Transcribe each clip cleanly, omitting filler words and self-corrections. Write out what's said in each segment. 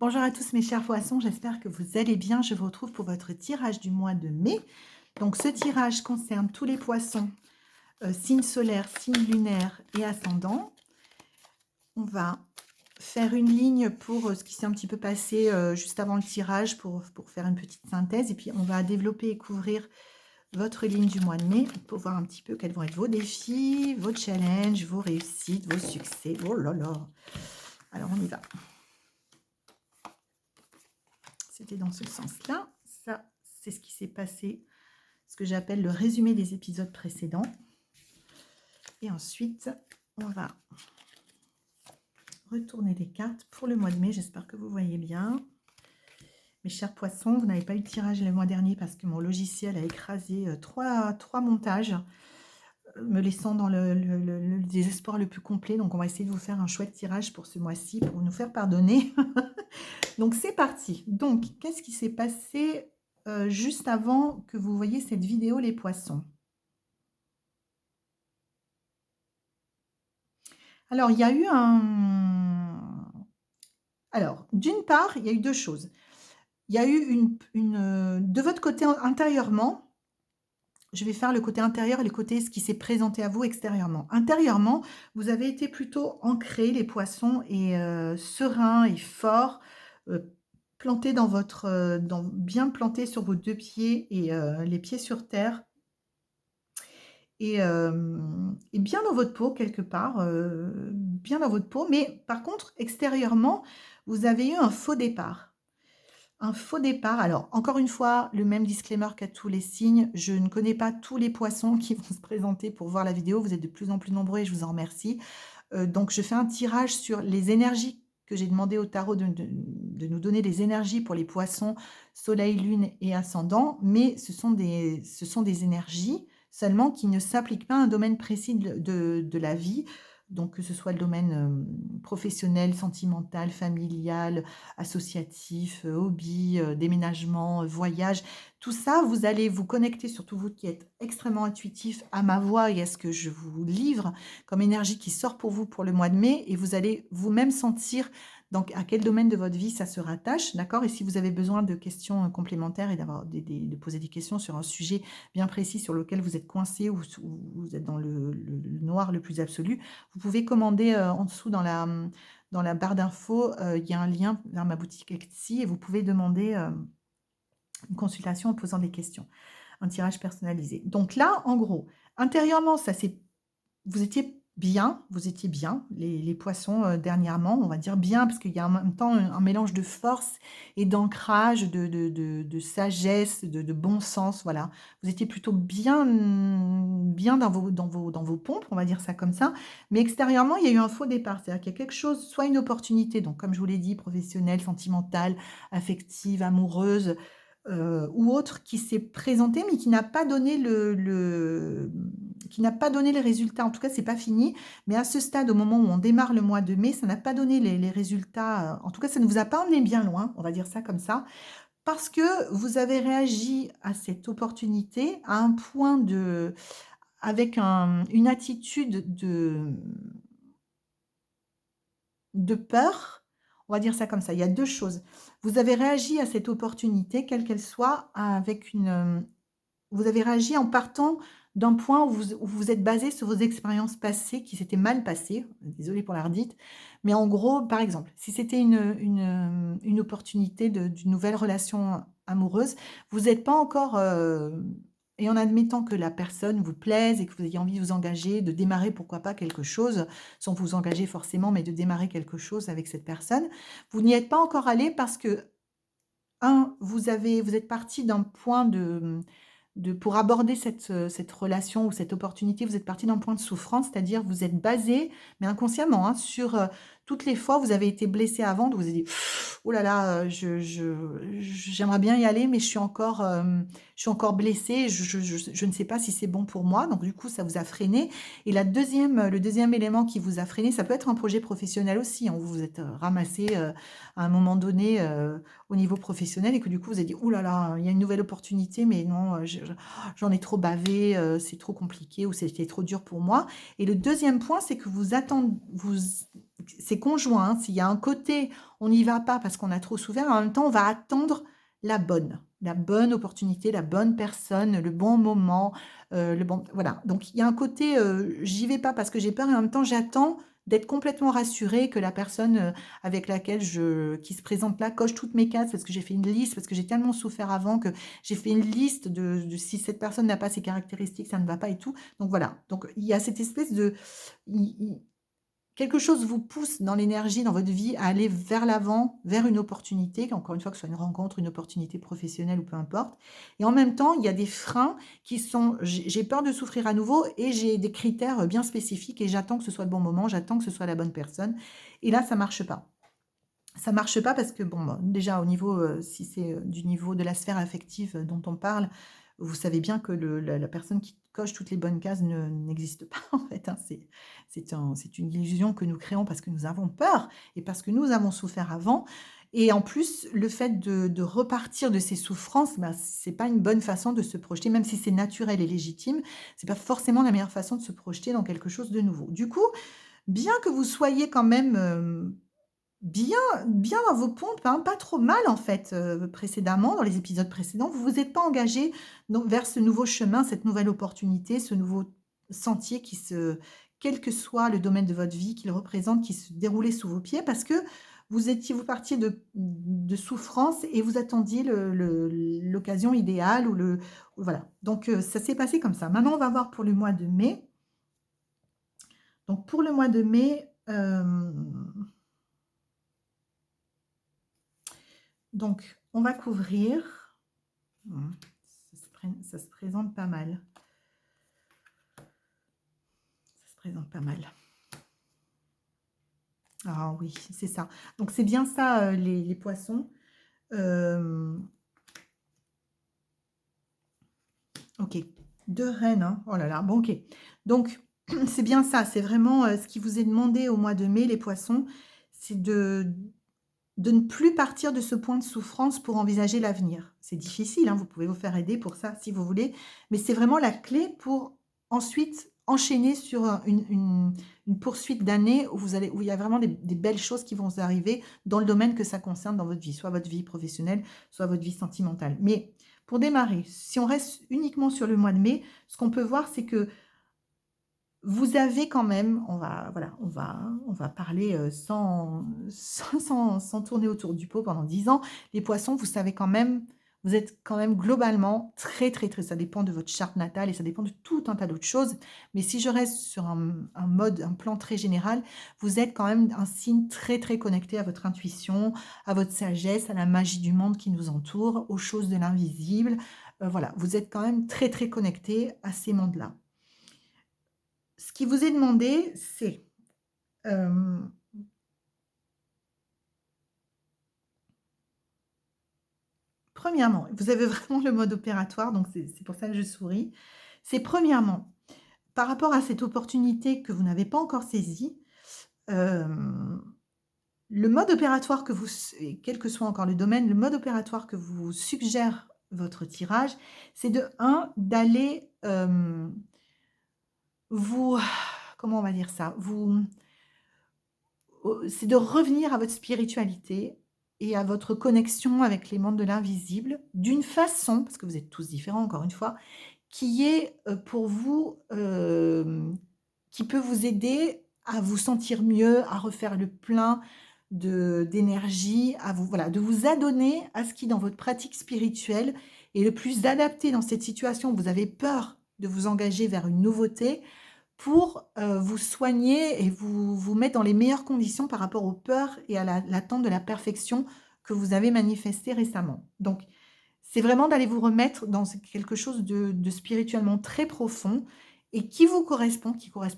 Bonjour à tous mes chers poissons, j'espère que vous allez bien. Je vous retrouve pour votre tirage du mois de mai. Donc ce tirage concerne tous les poissons, signes solaires, signes lunaires et ascendants. On va faire une ligne pour ce qui s'est un petit peu passé juste avant le tirage pour faire une petite synthèse. Et puis on va développer et couvrir votre ligne du mois de mai pour voir un petit peu quels vont être vos défis, vos challenges, vos réussites, vos succès. Oh là là. Alors on y va. C'était dans ce sens-là. Ça, c'est ce qui s'est passé, ce que j'appelle le résumé des épisodes précédents. Et ensuite, on va retourner les cartes pour le mois de mai. J'espère que vous voyez bien. Mes chers poissons, vous n'avez pas eu de tirage le mois dernier parce que mon logiciel a écrasé trois montages, me laissant dans le désespoir le plus complet. Donc, on va essayer de vous faire un chouette tirage pour ce mois-ci, pour nous faire pardonner. Donc, c'est parti. Donc, qu'est-ce qui s'est passé juste avant que vous voyez cette vidéo, les poissons? Alors, il y a eu un... Alors, d'une part, il y a eu deux choses. Il y a eu de votre côté intérieurement, je vais faire le côté intérieur et le côté ce qui s'est présenté à vous extérieurement. Intérieurement, vous avez été plutôt ancrés, les poissons, et sereins et forts, plantés dans votre, bien plantés sur vos deux pieds et les pieds sur terre. Et bien dans votre peau quelque part, bien dans votre peau. Mais par contre, extérieurement, vous avez eu un faux départ. Un faux départ. Alors, encore une fois, le même disclaimer qu'à tous les signes. Je ne connais pas tous les poissons qui vont se présenter pour voir la vidéo. Vous êtes de plus en plus nombreux et je vous en remercie. Donc, je fais un tirage sur les énergies que j'ai demandé au tarot de nous donner des énergies pour les poissons, soleil, lune et ascendant. Mais ce sont des énergies seulement qui ne s'appliquent pas à un domaine précis de la vie. Donc, que ce soit le domaine professionnel, sentimental, familial, associatif, hobby, déménagement, voyage, tout ça, vous allez vous connecter, surtout vous qui êtes extrêmement intuitif, à ma voix et à ce que je vous livre comme énergie qui sort pour vous pour le mois de mai, et vous allez vous-même sentir donc à quel domaine de votre vie ça se rattache, d'accord? Et si vous avez besoin de questions complémentaires et de poser des questions sur un sujet bien précis sur lequel vous êtes coincé ou vous êtes dans le noir le plus absolu, vous pouvez commander en dessous dans la barre d'infos, il y a un lien vers ma boutique Etsy et vous pouvez demander une consultation en posant des questions, un tirage personnalisé. Donc là, en gros, intérieurement, vous étiez bien, les poissons dernièrement, on va dire bien, parce qu'il y a en même temps un mélange de force et d'ancrage, de sagesse, de bon sens, voilà. Vous étiez plutôt bien dans vos pompes, on va dire ça comme ça. Mais extérieurement, il y a eu un faux départ, c'est-à-dire qu'il y a quelque chose, soit une opportunité, donc comme je vous l'ai dit, professionnelle, sentimentale, affective, amoureuse, ou autre qui s'est présenté, mais qui n'a pas donné qui n'a pas donné les résultats. En tout cas, c'est pas fini. Mais à ce stade, au moment où on démarre le mois de mai, ça n'a pas donné les résultats. En tout cas, ça ne vous a pas emmené bien loin, on va dire ça comme ça, parce que vous avez réagi à cette opportunité à un point avec une attitude de peur, on va dire ça comme ça. Il y a deux choses. Vous avez réagi à cette opportunité, quelle qu'elle soit, vous avez réagi en partant d'un point où vous êtes basé sur vos expériences passées qui s'étaient mal passées. Désolée pour la redite. Mais en gros, par exemple, si c'était une opportunité d'une nouvelle relation amoureuse, vous n'êtes pas encore, et en admettant que la personne vous plaise et que vous ayez envie de vous engager, de démarrer pourquoi pas quelque chose, sans vous engager forcément, mais de démarrer quelque chose avec cette personne, vous n'y êtes pas encore allé parce que, vous êtes parti d'un point pour aborder cette relation ou cette opportunité, vous êtes parti d'un point de souffrance, c'est-à-dire vous êtes basé, mais inconsciemment, hein, sur toutes les fois où vous avez été blessé avant, où vous avez dit: «Oh là là, j'aimerais bien y aller, mais je suis encore blessé, je ne sais pas si c'est bon pour moi». Donc du coup, ça vous a freiné. Et le deuxième élément qui vous a freiné, ça peut être un projet professionnel aussi, hein, où vous vous êtes ramassé à un moment donné au niveau professionnel et que du coup vous avez dit: «Ouh là là, il y a une nouvelle opportunité, mais non, j'en ai trop bavé, c'est trop compliqué ou c'était trop dur pour moi». Et le deuxième point, c'est que vous c'est conjoint, hein. S'il y a un côté, on n'y va pas parce qu'on a trop souffert, en même temps, on va attendre la bonne opportunité, la bonne personne, le bon moment, le bon voilà. Donc il y a un côté, j'y vais pas parce que j'ai peur et en même temps, j'attends d'être complètement rassurée que la personne, avec laquelle qui se présente là coche toutes mes cases parce que j'ai fait une liste, parce que j'ai tellement souffert avant que j'ai fait une liste de si cette personne n'a pas ces caractéristiques, ça ne va pas et tout. Donc voilà. Donc il y a cette espèce de il quelque chose vous pousse dans l'énergie, dans votre vie, à aller vers l'avant, vers une opportunité, encore une fois, que ce soit une rencontre, une opportunité professionnelle ou peu importe. Et en même temps, il y a des freins qui sont, j'ai peur de souffrir à nouveau et j'ai des critères bien spécifiques et j'attends que ce soit le bon moment, j'attends que ce soit la bonne personne. Et là, ça marche pas. Ça marche pas parce que, bon, bah, déjà au niveau, si c'est, du niveau de la sphère affective, dont on parle, vous savez bien que la personne qui coche toutes les bonnes cases n'existe pas en fait, hein. C'est une illusion que nous créons parce que nous avons peur et parce que nous avons souffert avant et en plus, le fait de repartir de ces souffrances, bah, c'est pas une bonne façon de se projeter, même si c'est naturel et légitime, c'est pas forcément la meilleure façon de se projeter dans quelque chose de nouveau. Du coup, bien que vous soyez quand même, bien bien dans vos pompes, hein, pas trop mal en fait, précédemment, dans les épisodes précédents. Vous vous êtes pas engagé donc vers ce nouveau chemin, cette nouvelle opportunité, ce nouveau sentier quel que soit le domaine de votre vie qu'il représente, qui se déroulait sous vos pieds parce que vous partiez de souffrance et vous attendiez l'occasion idéale ou voilà. Donc ça s'est passé comme ça. Maintenant, on va voir pour le mois de mai. Donc pour le mois de mai, donc, on va couvrir. Ça se présente pas mal. Ça se présente pas mal. Ah oui, c'est ça. Donc, c'est bien ça, les poissons. Ok. 2 reines, hein. Oh là là. Bon, ok. Donc, c'est bien ça. C'est vraiment ce qui vous est demandé au mois de mai, les poissons. C'est de ne plus partir de ce point de souffrance pour envisager l'avenir. C'est difficile, hein, vous pouvez vous faire aider pour ça si vous voulez, mais c'est vraiment la clé pour ensuite enchaîner sur une poursuite d'années où il y a vraiment des belles choses qui vont vous arriver dans le domaine que ça concerne dans votre vie, soit votre vie professionnelle, soit votre vie sentimentale. Mais pour démarrer, si on reste uniquement sur le mois de mai, ce qu'on peut voir, c'est que vous avez quand même, on va parler sans tourner autour du pot pendant 10 ans. Les poissons, vous savez quand même, vous êtes quand même globalement très, très, très, ça dépend de votre charte natale et ça dépend de tout un tas d'autres choses. Mais si je reste sur un plan très général, vous êtes quand même un signe très, très connecté à votre intuition, à votre sagesse, à la magie du monde qui nous entoure, aux choses de l'invisible. Voilà, vous êtes quand même très, très connecté à ces mondes-là. Ce qui vous est demandé, c'est, premièrement, vous avez vraiment le mode opératoire, donc c'est pour ça que je souris. C'est premièrement, par rapport à cette opportunité que vous n'avez pas encore saisie, hem, le mode opératoire et quel que soit encore le domaine, le mode opératoire que vous suggère votre tirage, c'est de un d'aller, vous comment on va dire ça? C'est de revenir à votre spiritualité et à votre connexion avec les mondes de l'invisible d'une façon, parce que vous êtes tous différents encore une fois, qui est, pour vous, qui peut vous aider à vous sentir mieux, à refaire le plein d'énergie, à vous voilà, de vous adonner à ce qui dans votre pratique spirituelle est le plus adapté dans cette situation où vous avez peur de vous engager vers une nouveauté, pour, vous soigner et vous mettre dans les meilleures conditions par rapport aux peurs et à l'attente de la perfection que vous avez manifestée récemment. Donc, c'est vraiment d'aller vous remettre dans quelque chose de spirituellement très profond et qui correspond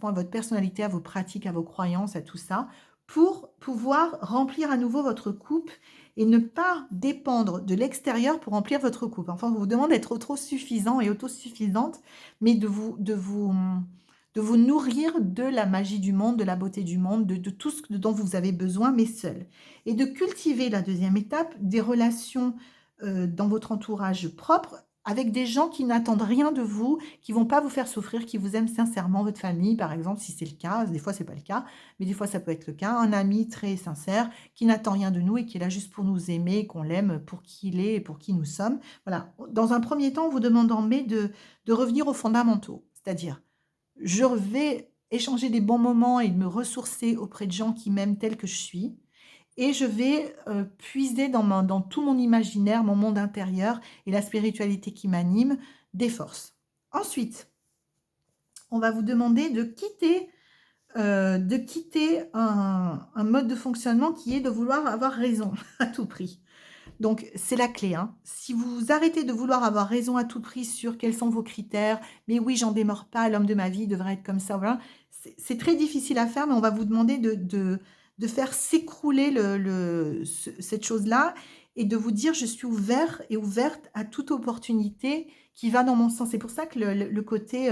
à votre personnalité, à vos pratiques, à vos croyances, à tout ça, pour pouvoir remplir à nouveau votre coupe et ne pas dépendre de l'extérieur pour remplir votre coupe. Enfin, on vous demande d'être autosuffisant et autosuffisante, mais de vous nourrir de la magie du monde, de la beauté du monde, de tout ce dont vous avez besoin, mais seul. Et de cultiver la deuxième étape, des relations dans votre entourage propre avec des gens qui n'attendent rien de vous, qui vont pas vous faire souffrir, qui vous aiment sincèrement, votre famille, par exemple, si c'est le cas. Des fois, c'est pas le cas, mais des fois, ça peut être le cas. Un ami très sincère qui n'attend rien de nous et qui est là juste pour nous aimer, qu'on l'aime pour qui il est et pour qui nous sommes. Voilà. Dans un premier temps, on vous demandant mais de revenir aux fondamentaux, c'est-à-dire je vais échanger des bons moments et me ressourcer auprès de gens qui m'aiment tel que je suis. Et je vais puiser dans tout mon imaginaire, mon monde intérieur et la spiritualité qui m'anime, des forces. Ensuite, on va vous demander de quitter un mode de fonctionnement qui est de vouloir avoir raison à tout prix. Donc, c'est la clé, hein. Si vous arrêtez de vouloir avoir raison à tout prix sur quels sont vos critères, mais oui, j'en démords pas, l'homme de ma vie devrait être comme ça, voilà. C'est très difficile à faire, mais on va vous demander de faire s'écrouler cette chose-là et de vous dire, je suis ouvert et ouverte à toute opportunité qui va dans mon sens. C'est pour ça que le côté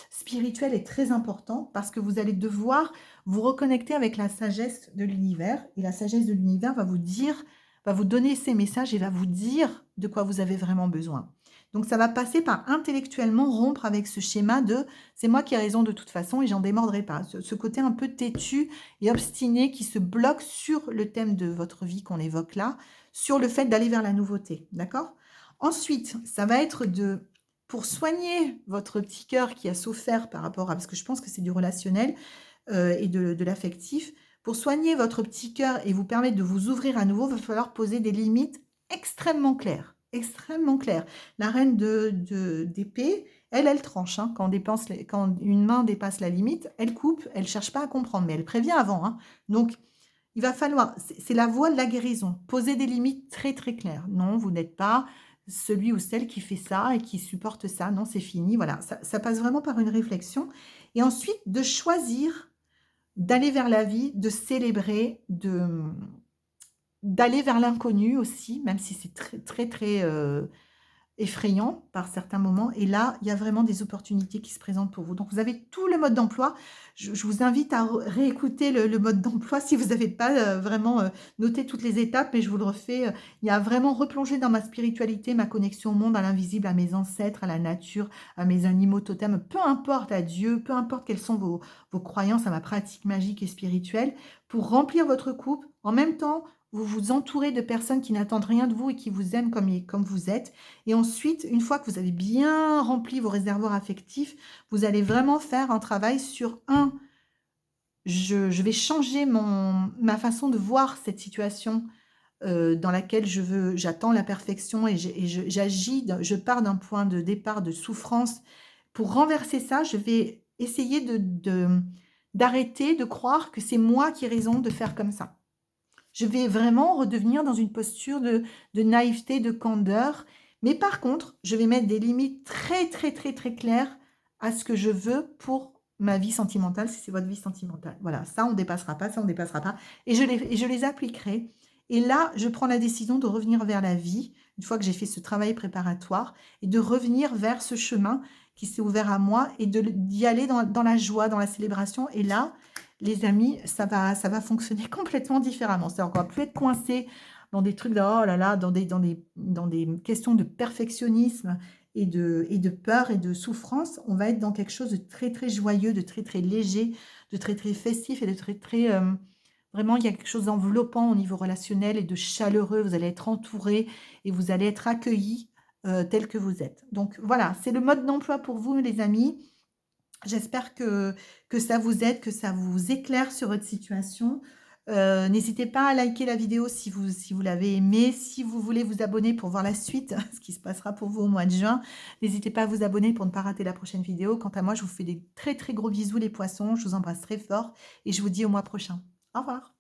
spirituel est très important parce que vous allez devoir vous reconnecter avec la sagesse de l'univers et la sagesse de l'univers va vous dire va vous donner ces messages et va vous dire de quoi vous avez vraiment besoin. Donc ça va passer par intellectuellement rompre avec ce schéma de c'est moi qui ai raison de toute façon et j'en démordrai pas. Ce côté un peu têtu et obstiné qui se bloque sur le thème de votre vie qu'on évoque là, sur le fait d'aller vers la nouveauté. D'accord? Ensuite, ça va être pour soigner votre petit cœur qui a souffert par rapport à, parce que je pense que c'est du relationnel et de l'affectif, pour soigner votre petit cœur et vous permettre de vous ouvrir à nouveau, il va falloir poser des limites extrêmement claires. Extrêmement claires. La reine d'épée, elle tranche. Hein, quand une main dépasse la limite, elle coupe, elle ne cherche pas à comprendre, mais elle prévient avant. Hein. Donc, il va falloir, c'est la voie de la guérison, poser des limites très très claires. Non, vous n'êtes pas celui ou celle qui fait ça et qui supporte ça. Non, c'est fini. Voilà, ça passe vraiment par une réflexion. Et ensuite, de choisir d'aller vers la vie, de célébrer, d'aller vers l'inconnu aussi, même si c'est très, très, très effrayant par certains moments. Et là, il y a vraiment des opportunités qui se présentent pour vous. Donc, vous avez tout le mode d'emploi. Je vous invite à réécouter le mode d'emploi si vous n'avez pas vraiment noté toutes les étapes, mais je vous le refais. Il y a vraiment replongé dans ma spiritualité, ma connexion au monde, à l'invisible, à mes ancêtres, à la nature, à mes animaux totems, peu importe, à Dieu, peu importe quelles sont vos croyances, à ma pratique magique et spirituelle, pour remplir votre coupe. En même temps, vous vous entourez de personnes qui n'attendent rien de vous et qui vous aiment comme vous êtes. Et ensuite, une fois que vous avez bien rempli vos réservoirs affectifs, vous allez vraiment faire un travail sur je vais changer ma façon de voir cette situation dans laquelle j'attends la perfection et j'agis, je pars d'un point de départ de souffrance. Pour renverser ça, je vais essayer d'arrêter de croire que c'est moi qui ai raison de faire comme ça. Je vais vraiment redevenir dans une posture de naïveté, de candeur. Mais par contre, je vais mettre des limites très, très, très, très claires à ce que je veux pour ma vie sentimentale, si c'est votre vie sentimentale. Voilà, ça, on ne dépassera pas, ça, on ne dépassera pas. Et je les appliquerai. Et là, je prends la décision de revenir vers la vie, une fois que j'ai fait ce travail préparatoire, et de revenir vers ce chemin qui s'est ouvert à moi et d'y aller dans la joie, dans la célébration. Et là, les amis, ça va fonctionner complètement différemment. C'est-à-dire qu'on va plus être coincé dans des trucs de oh là là, dans des questions de perfectionnisme et de peur et de souffrance. On va être dans quelque chose de très très joyeux, de très très léger, de très très festif et de très très vraiment, il y a quelque chose d'enveloppant au niveau relationnel et de chaleureux. Vous allez être entouré et vous allez être accueillis tel que vous êtes. Donc voilà, c'est le mode d'emploi pour vous, les amis. J'espère que ça vous aide, que ça vous éclaire sur votre situation. N'hésitez pas à liker la vidéo si vous l'avez aimée. Si vous voulez vous abonner pour voir la suite, ce qui se passera pour vous au mois de juin, n'hésitez pas à vous abonner pour ne pas rater la prochaine vidéo. Quant à moi, je vous fais des très très gros bisous les poissons. Je vous embrasse très fort et je vous dis au mois prochain. Au revoir.